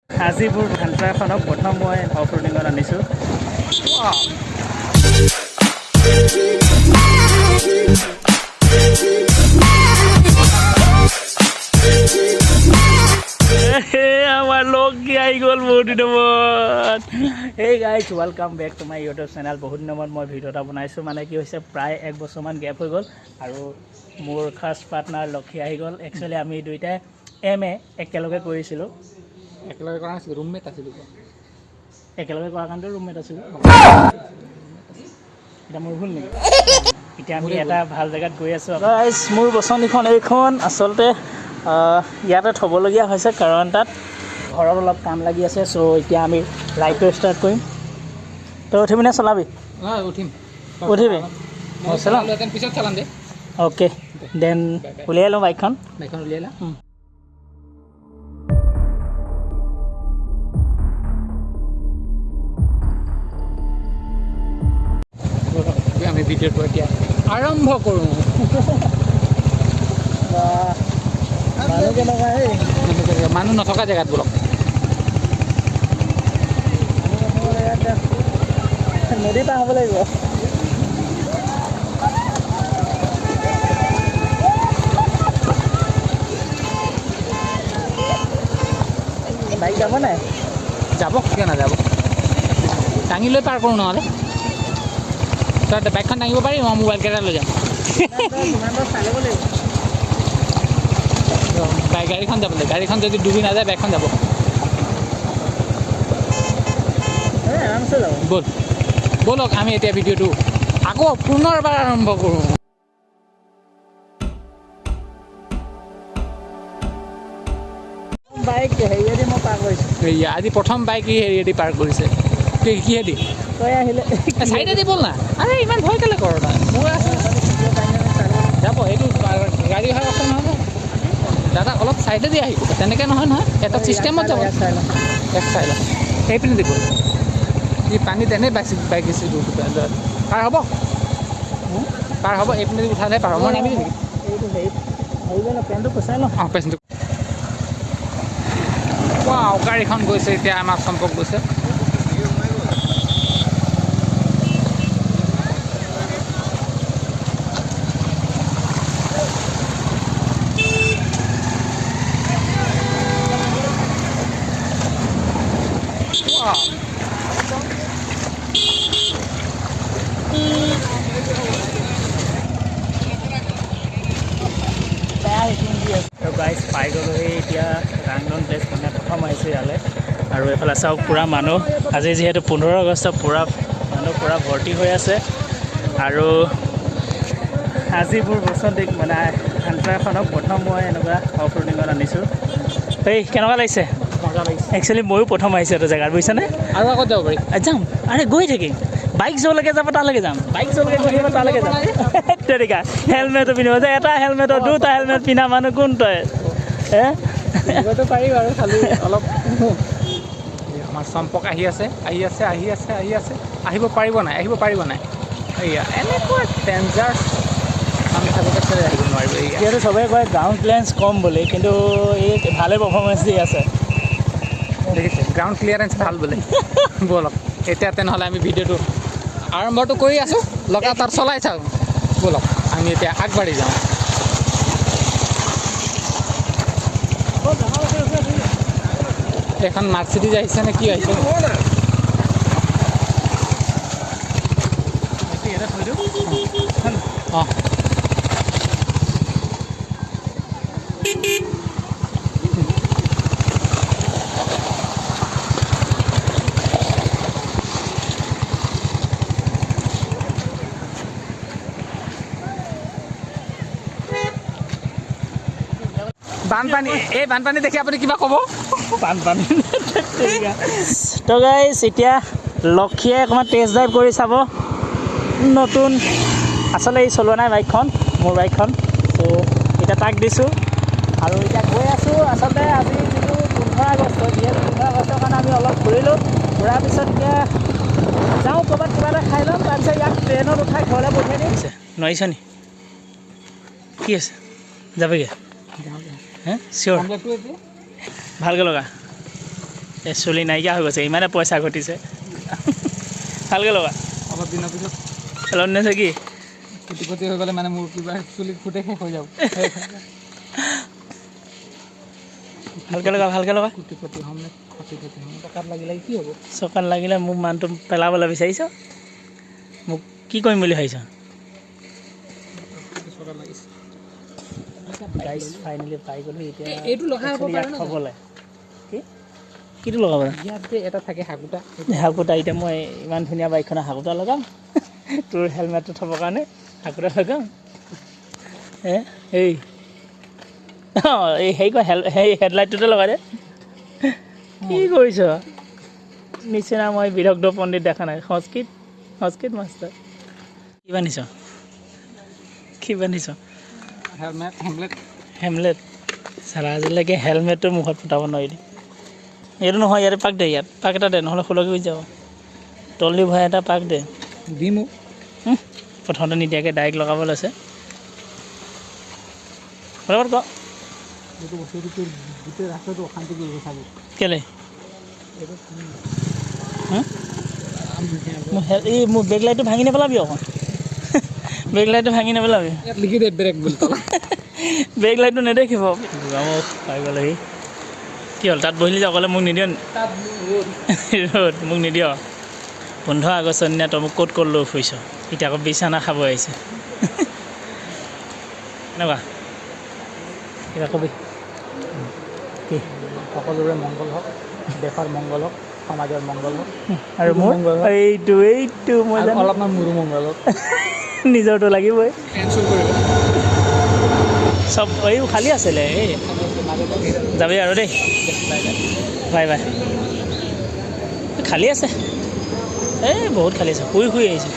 আজিবোৰ ভান্সাখনক প্ৰথম মই অফ ৰোডিঙত আনিছোঁ। আমাৰ লগ কি আহি গ'ল বহুত দিনৰ মূৰত। Hey guys, welcome back to my YouTube channel. বহুত দিনৰ মূৰত মই ভিডিঅ' এটা বনাইছোঁ। মানে কি হৈছে, প্ৰায় 1 বছৰমান গেপ হৈ গ'ল আৰু মোৰ ফাৰ্ষ্ট পাৰ্টনাৰ লক্ষী আহি গ'ল। একচুৱেলি আমি দুইটাই MA একেলগে কৰিছিলোঁ। একেলগে কৰা নাছিলোঁ, ৰুমমেট আছিলোঁ। একেলগে কৰা কাৰণেতো ৰুমমেট আছিলোঁ। এতিয়া মোৰ ভুল নেকি? এতিয়া আমি এটা ভাল জেগাত গৈ আছোঁ। গাইজ, মোৰ বচনিখন এইখন আচলতে ইয়াতে থ'বলগীয়া হৈছে কাৰণ তাত ঘৰত অলপ কাম লাগি আছে। চ' এতিয়া আমি লাইটটো ষ্টাৰ্ট কৰিম। তই উঠিবি নে চলাবি? উঠিম। উঠিবি? মই চলাম। পিছত চলাম দে। অ'কে, দেন উলিয়াই লওঁ বাইকখন। উলিয়াই লা। আমি ভিডিঅ'টো এতিয়া আৰম্ভ কৰোঁ। মানুহ কেনেকুৱা? মানুহ নথকা জেগাত বলক। নদী পাৰ হ'ব লাগিব। বাইক যাব নাই? যাব, কিয় নাযাব। দাঙি লৈ পাৰ কৰোঁ নহ'লে। তই বাইকখন দাঙিব পাৰি, মই মোবাইল কেইটা লৈ যাম। চাই ল'ব লাগিব। গাড়ীখন যাব লাগিব। গাড়ীখন যদি ডুবি নাযায়, বাইকখন যাব। আৰামছে যাব। ব'লক আমি এতিয়া ভিডিঅ'টো আকৌ পুনৰবাৰ আৰম্ভ কৰোঁ। বাইক হেৰিয়েদি মই পাৰ কৰিছোঁ। আজি প্ৰথম বাইক হেৰিয়েদি পাৰ কৰিছে। কিহেদি? তই আহিলে চাইডেদি ব'ল না। আৰে ইমান ভয় কেলৈ কৰ তই? মোৰ আছে যাব। এইটো গাড়ী অহা কথা নহয় নহয় দাদা, অলপ চাইডেদি আহিব। তেনেকৈ নহয় নহয়, এটা ছিষ্টেমত যাব। এক চাই লওঁ সেইপিনে দিব। ই পানীত এনেই বাইক দিছোঁ। পাৰ হ'ব, পাৰ হ'ব। এইপিনে উঠালে পাৰ হ'ব। মই নামিলোঁ নেকি? এইটো হেৰি পেণ্টটো পচাই লওঁ। অঁ, পেচেণ্টটো গাড়ীখন গৈছে এতিয়া। আমাৰ চম্পক গৈছে। গাইজ পাই গ'লোহি এতিয়া ৰাংডন প্লেচ। মানে প্ৰথম আহিছোঁ ইয়ালৈ। আৰু এইফালে চাওক, পূৰা মানুহ। আজি যিহেতু 15 আগষ্ট, পূৰা মানুহ পূৰা ভৰ্তি হৈ আছে। আৰু আজিবোৰ বছৰত মানে ভান্সাখনক প্ৰথম মই এনেকুৱা অফ ৰোডিঙত আনিছোঁ। এই কেনেকুৱা লাগিছে? মজা লাগিছে। একচুৱেলি ময়ো প্ৰথম আহিছোঁ এইটো জেগাত, বুজিছানে? আৰু আগত যাব পাৰি। যাম, আৰে গৈ থাকিম। বাইক য'লৈকে যাব তালৈকে যাম। বাইক য'লৈকে গৈ থাকিব তালৈকে যাম। তেনেকুৱা হেলমেটো পিন্ধিব যে, এটা হেলমেটৰ 2টা হেলমেট পিন্ধা মানুহ কোন তই? পিন্ধিবতো পাৰি বাৰু, খালি অলপ। আমাৰ চম্পক আহি আছে। আহিব পাৰিব নাই? এয়া এনেকুৱা ডেঞ্জাৰ। আমি থাকোঁতে কেলৈ আহিব নোৱাৰিব? যিহেতু চবেই কয় গ্ৰাউণ্ড ক্লিয়াৰেঞ্চ কম বুলি, কিন্তু এই ভালেই পাৰফৰ্মেঞ্চ দি আছে। দেখিছে, গ্ৰাউণ্ড ক্লিয়াৰেঞ্চ ভাল বোলে। ব'লক এতিয়া তেনেহ'লে আমি ভিডিঅ'টো আৰম্ভটো কৰি আছোঁ। লগাতাৰ চলাই চাওঁ। ব'লক আমি এতিয়া আগবাঢ়ি যাওঁ। এখন মাৰ্চিডিজ আহিছে নে কি আহিছে? অঁ, বানপানী। এই বানপানী দেখি আপুনি কিবা ক'ব? বানপানী। তো গাইজ, এতিয়া লক্ষীয়ে অকণমান টেষ্ট ড্ৰাইভ কৰি চাব নতুন। আচলতে এই চলোৱা নাই বাইকখন, মোৰ বাইকখন। ত' এতিয়া তাক দিছোঁ আৰু এতিয়া গৈ আছোঁ। আচলতে আজি যিটো 15 আগষ্ট, যিহেতু 15 আগষ্টৰ কাৰণে আমি অলপ ঘূৰিলোঁ। ঘূৰাৰ পিছত এতিয়া যাওঁ ক'ৰবাত কিবা এটা খাই ল'ম। তাৰপিছত ইয়াক ট্ৰেইনত উঠাই ঘৰলৈ পঠিয়াই দিম। নোৱাৰিছ নি? কি আছে? যাবগৈ? হে চিয়'ৰ? ভালকৈ লগা। এই চুলি নাইকিয়া হৈ গৈছে, ইমানে পইচা ঘটিছে। ভালকৈ লগা অলপ দিনৰ পিছত খেলত নেছে কি কুটি হৈ গ'লে মানে মোৰ কিবা চুলিত ফুটে শেষ হৈ যাব। ভালকৈ লগা কুটি হ'ম নে খটি হ'ম টকাত লাগিলে কি হ'ব? চকাত লাগিলে মোক মানুহটো পেলাবলৈ বিচাৰিছ, মোক কি কৰিম বুলি ভাবিছ? চকাত লাগিছে। গাইজ ফাইনেলি পাই গ'লো এতিয়া। এইটো লগাই হ'ব পাৰে ন? থ'বলৈ কিটো লগাব? ইয়াত যে এটা থাকে হাকুটা, হাকুটা। এতিয়া মই ইমান ধুনীয়া বাইকখনৰ হাকুটা লগাম, তোৰ হেলমেটটো থ'বৰ কাৰণে হাকুটা লগাম। এই অঁ এই হেৰি কয় সেই হেডলাইটটোতে লগাই দে। কি কৰিছ? নিচিনা মই বিদগ্ধ পণ্ডিত দেখা নাই। সংস্কৃত মাষ্টাৰ। কি বান্ধিছ? হেমলেট। চালা আজিলৈকে হেলমেটটো মুখত ফুটাব নোৱাৰিলি। এইটো নহয়, ইয়াতে পাক দে, ইয়াত পাক এটা দে, নহ'লে খোলকি হৈ যাব। তলি ভৰাই এটা পাক দে। দি মোক প্ৰথমতে নিদিয়াকৈ ডাইৰেক্ট লগাব লৈছে। বৰাবৰ ক এইটো বস্তুটো তোৰ গোটেই ৰাস্তাটো অশান্তি কৰিব চাবি। কেলে এই মোৰ বেক লাইটটো ভাঙি নেপেলাবি অকণ। বেক লাইটটো ভাঙি নেপেলাবি। ইয়াত লিখি দে ব্ৰেক বুলি তলত। বেক লাইটটো নেদেখিব। পাই গ'লেহি। কি হ'ল তাত বহিলি যে অকলে মোক নিদিয়? ৰ'দ মোক নিদিয়। 15 আগষ্টৰ দিনা তই মোক ক'ত লৈ ফুৰিছ, এতিয়া আকৌ বিছানা খাব আহিছে। এনেকুৱা কিবা কবি? কি সকলোৰে মংগল হওক, দেশৰ মংগল হওক, সমাজৰ মংগল হওক, আৰু মোৰ এইটো মই অলপমান মোৰো মংগল হওক। নিজৰটো লাগিবই। কেঞ্চেল কৰিব চব এই খালী আছিলে। এই যাবি আৰু দেই, বাই বাই। খালী আছে, এই বহুত খালী আছে। শুই আহিছোঁ।